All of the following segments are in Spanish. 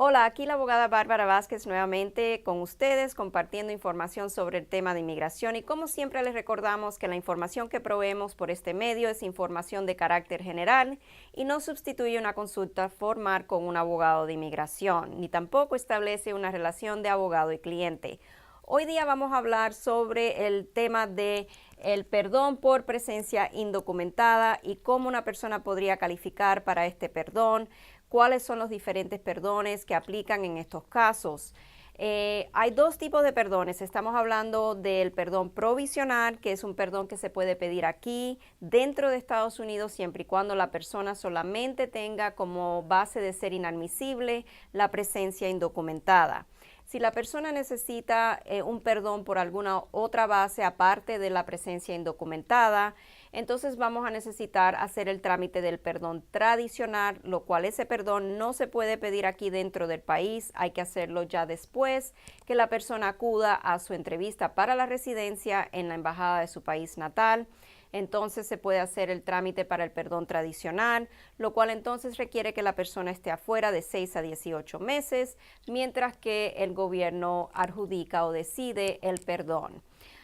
Hola, aquí la abogada Bárbara Vázquez nuevamente con ustedes compartiendo información sobre el tema de inmigración y como siempre les recordamos que la información que proveemos por este medio es información de carácter general y no sustituye una consulta formal con un abogado de inmigración, ni tampoco establece una relación de abogado y cliente. Hoy día vamos a hablar sobre el tema de el perdón por presencia indocumentada y cómo una persona podría calificar para este perdón, cuáles son los diferentes perdones que aplican en estos casos. Hay dos tipos de perdones. Estamos hablando del perdón provisional, que es un perdón que se puede pedir aquí dentro de Estados Unidos siempre y cuando la persona solamente tenga como base de ser inadmisible la presencia indocumentada. Si la persona necesita un perdón por alguna otra base aparte de la presencia indocumentada, entonces vamos a necesitar hacer el trámite del perdón tradicional, lo cual ese perdón no se puede pedir aquí dentro del país, hay que hacerlo ya después que la persona acuda a su entrevista para la residencia en la embajada de su país natal. Entonces se puede hacer el trámite para el perdón tradicional, lo cual entonces requiere que la persona esté afuera de 6 a 18 meses, mientras que el gobierno adjudica o decide el perdón.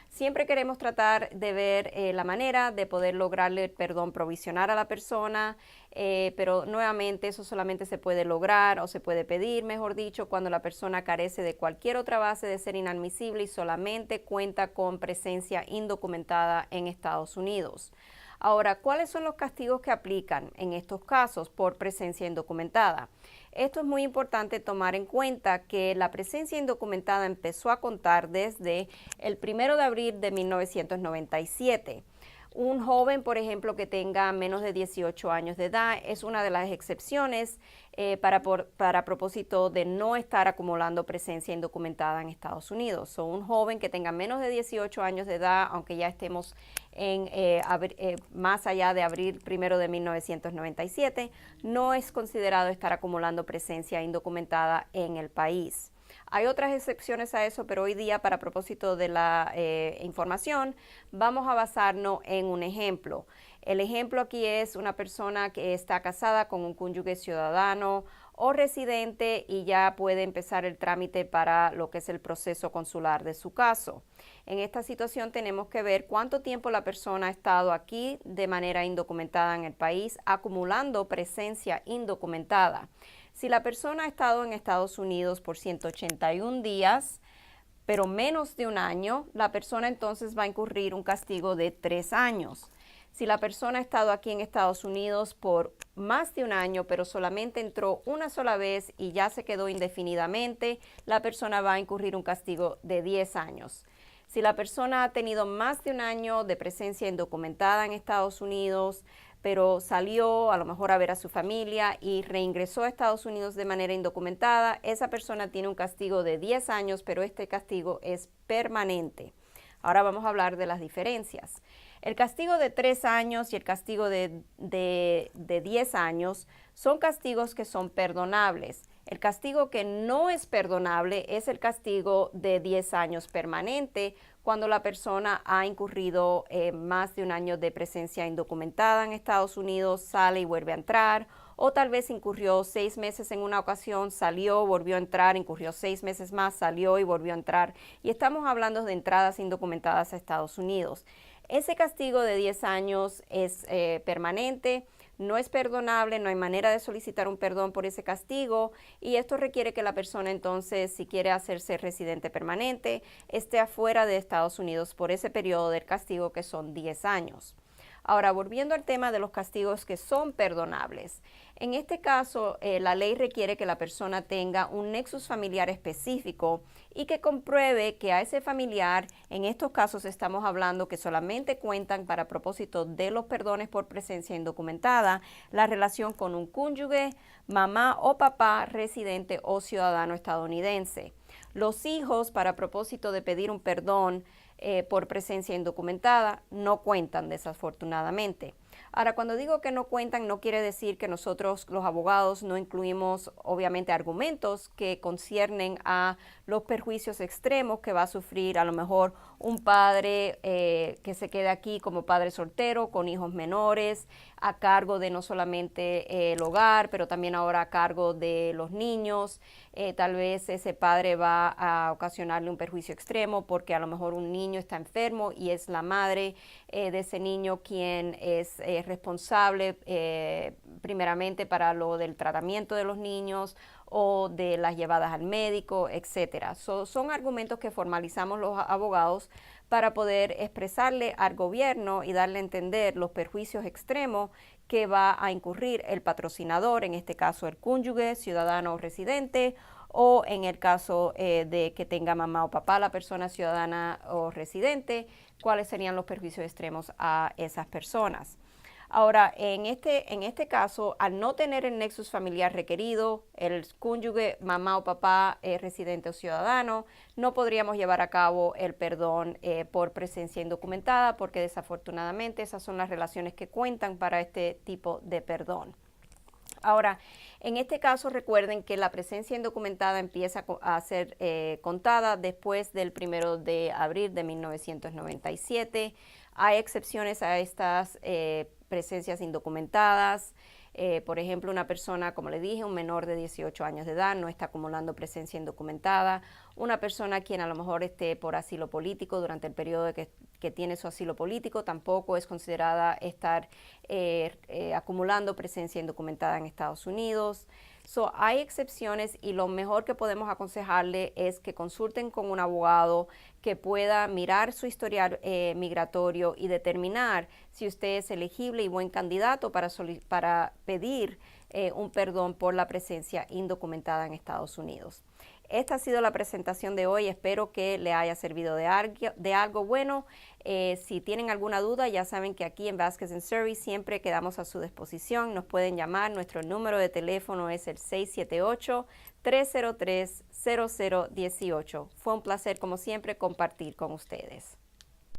Siempre queremos tratar de ver la manera de poder lograrle el perdón provisional a la persona, pero nuevamente eso solamente se puede lograr o se puede pedir, mejor dicho, cuando la persona carece de cualquier otra base de ser inadmisible y solamente cuenta con presencia indocumentada en Estados Unidos. Ahora, ¿cuáles son los castigos que aplican en estos casos por presencia indocumentada? Esto es muy importante tomar en cuenta que la presencia indocumentada empezó a contar desde el 1 de abril de 1997. Un joven, por ejemplo, que tenga menos de 18 años de edad es una de las excepciones para propósito de no estar acumulando presencia indocumentada en Estados Unidos. So, un joven que tenga menos de 18 años de edad, aunque ya estemos en más allá de abril 1 de 1997, no es considerado estar acumulando presencia indocumentada en el país. Hay otras excepciones a eso, pero hoy día, para propósito de la información, vamos a basarnos en un ejemplo. El ejemplo aquí es una persona que está casada con un cónyuge ciudadano o residente y ya puede empezar el trámite para lo que es el proceso consular de su caso. En esta situación tenemos que ver cuánto tiempo la persona ha estado aquí de manera indocumentada en el país, acumulando presencia indocumentada. Si la persona ha estado en Estados Unidos por 181 días, pero menos de un año, la persona entonces va a incurrir un castigo de 3 años. Si la persona ha estado aquí en Estados Unidos por más de un año, pero solamente entró una sola vez y ya se quedó indefinidamente, la persona va a incurrir un castigo de 10 años. Si la persona ha tenido más de un año de presencia indocumentada en Estados Unidos, pero salió a lo mejor a ver a su familia y reingresó a Estados Unidos de manera indocumentada, esa persona tiene un castigo de 10 años, pero este castigo es permanente. Ahora vamos a hablar de las diferencias. El castigo de 3 años y el castigo de 10 años son castigos que son perdonables. El castigo que no es perdonable es el castigo de 10 años permanente cuando la persona ha incurrido más de un año de presencia indocumentada en Estados Unidos, sale y vuelve a entrar, o tal vez incurrió 6 meses en una ocasión, salió, volvió a entrar, incurrió 6 meses más, salió y volvió a entrar. Y estamos hablando de entradas indocumentadas a Estados Unidos. Ese castigo de 10 años es permanente, no es perdonable, no hay manera de solicitar un perdón por ese castigo y esto requiere que la persona entonces, si quiere hacerse residente permanente, esté afuera de Estados Unidos por ese periodo del castigo que son 10 años. Ahora, volviendo al tema de los castigos que son perdonables. En este caso, la ley requiere que la persona tenga un nexus familiar específico y que compruebe que a ese familiar, en estos casos estamos hablando que solamente cuentan para propósito de los perdones por presencia indocumentada, la relación con un cónyuge, mamá o papá residente o ciudadano estadounidense. Los hijos, para propósito de pedir un perdón por presencia indocumentada, no cuentan desafortunadamente. Ahora, cuando digo que no cuentan, no quiere decir que nosotros, los abogados, no incluimos obviamente argumentos que conciernen a los perjuicios extremos que va a sufrir a lo mejor un padre que se quede aquí como padre soltero, con hijos menores, a cargo de no solamente el hogar, pero también ahora a cargo de los niños. Tal vez ese padre va a ocasionarle un perjuicio extremo porque a lo mejor un niño está enfermo y es la madre de ese niño quien es responsable primeramente para lo del tratamiento de los niños o de las llevadas al médico, etcétera. Son argumentos que formalizamos los abogados para poder expresarle al gobierno y darle a entender los perjuicios extremos que va a incurrir el patrocinador, en este caso el cónyuge, ciudadano o residente, o en el caso de que tenga mamá o papá la persona ciudadana o residente, cuáles serían los perjuicios extremos a esas personas. Ahora, en este caso, al no tener el nexus familiar requerido, el cónyuge, mamá o papá, residente o ciudadano, no podríamos llevar a cabo el perdón por presencia indocumentada, porque desafortunadamente esas son las relaciones que cuentan para este tipo de perdón. Ahora, en este caso recuerden que la presencia indocumentada empieza a ser contada después del 1 de abril de 1997. Hay excepciones a estas presencias indocumentadas. Por ejemplo, una persona, como le dije, un menor de 18 años de edad no está acumulando presencia indocumentada. Una persona quien a lo mejor esté por asilo político durante el periodo que tiene su asilo político tampoco es considerada estar acumulando presencia indocumentada en Estados Unidos. Hay excepciones y lo mejor que podemos aconsejarle es que consulten con un abogado que pueda mirar su historial migratorio y determinar si usted es elegible y buen candidato para pedir un perdón por la presencia indocumentada en Estados Unidos. Esta ha sido la presentación de hoy, espero que le haya servido de algo bueno. Si tienen alguna duda, ya saben que aquí en Vasquez & Service siempre quedamos a su disposición. Nos pueden llamar, nuestro número de teléfono es el 678-303-0018. Fue un placer, como siempre, compartir con ustedes.